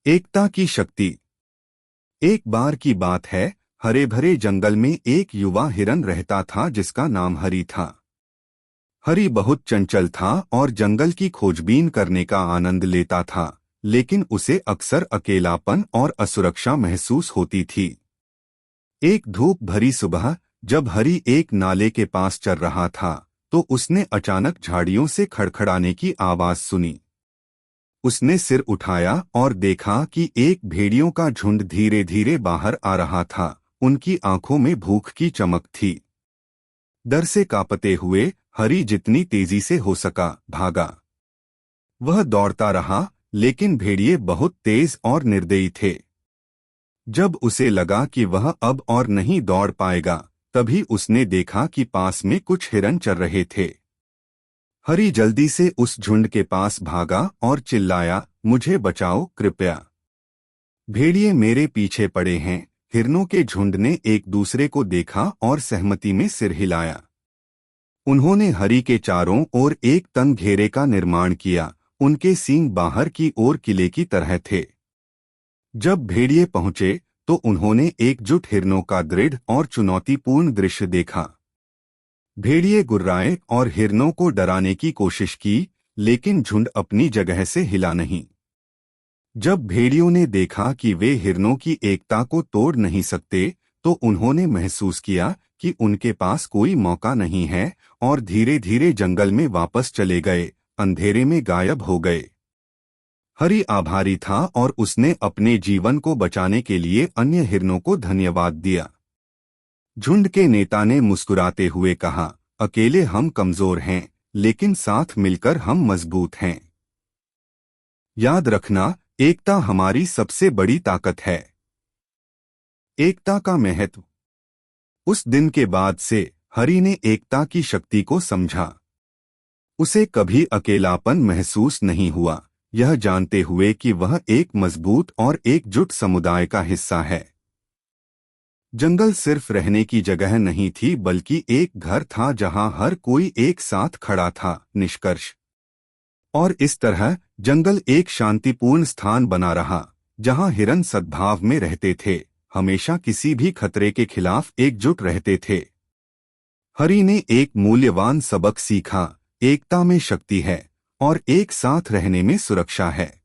एकता की शक्ति। एक बार की बात है, हरे भरे जंगल में एक युवा हिरन रहता था जिसका नाम हरि था। हरि बहुत चंचल था और जंगल की खोजबीन करने का आनंद लेता था, लेकिन उसे अक्सर अकेलापन और असुरक्षा महसूस होती थी। एक धूप भरी सुबह, जब हरि एक नाले के पास चल रहा था, तो उसने अचानक झाड़ियों से खड़खड़ाने की आवाज सुनी। उसने सिर उठाया और देखा कि एक भेड़ियों का झुंड धीरे धीरे बाहर आ रहा था। उनकी आंखों में भूख की चमक थी। डर से कांपते हुए हरि जितनी तेजी से हो सका भागा। वह दौड़ता रहा, लेकिन भेड़िए बहुत तेज और निर्दयी थे। जब उसे लगा कि वह अब और नहीं दौड़ पाएगा, तभी उसने देखा कि पास में कुछ हिरन चर रहे थे। हरि जल्दी से उस झुंड के पास भागा और चिल्लाया, मुझे बचाओ कृपया। भेड़िए मेरे पीछे पड़े हैं। हिरनों के झुंड ने एक दूसरे को देखा और सहमति में सिर हिलाया। उन्होंने हरि के चारों ओर एक तंग घेरे का निर्माण किया। उनके सींग बाहर की ओर किले की तरह थे। जब भेड़िए पहुंचे तो उन्होंने एकजुट हिरनों का दृढ़ और चुनौतीपूर्ण दृश्य देखा। भेड़िए गुर्राए और हिरनों को डराने की कोशिश की, लेकिन झुंड अपनी जगह से हिला नहीं। जब भेड़ियों ने देखा कि वे हिरनों की एकता को तोड़ नहीं सकते, तो उन्होंने महसूस किया कि उनके पास कोई मौका नहीं है और धीरे धीरे जंगल में वापस चले गए, अंधेरे में गायब हो गए। हरि आभारी था और उसने अपने जीवन को बचाने के लिए अन्य हिरनों को धन्यवाद दिया। झुंड के नेता ने मुस्कुराते हुए कहा, अकेले हम कमजोर हैं, लेकिन साथ मिलकर हम मजबूत हैं। याद रखना, एकता हमारी सबसे बड़ी ताकत है। एकता का महत्व। उस दिन के बाद से हरि ने एकता की शक्ति को समझा। उसे कभी अकेलापन महसूस नहीं हुआ, यह जानते हुए कि वह एक मजबूत और एकजुट समुदाय का हिस्सा है। जंगल सिर्फ रहने की जगह नहीं थी, बल्कि एक घर था जहां हर कोई एक साथ खड़ा था। निष्कर्ष। और इस तरह जंगल एक शांतिपूर्ण स्थान बना रहा, जहां हिरन सद्भाव में रहते थे, हमेशा किसी भी खतरे के खिलाफ एकजुट रहते थे। हरि ने एक मूल्यवान सबक सीखा, एकता में शक्ति है और एक साथ रहने में सुरक्षा है।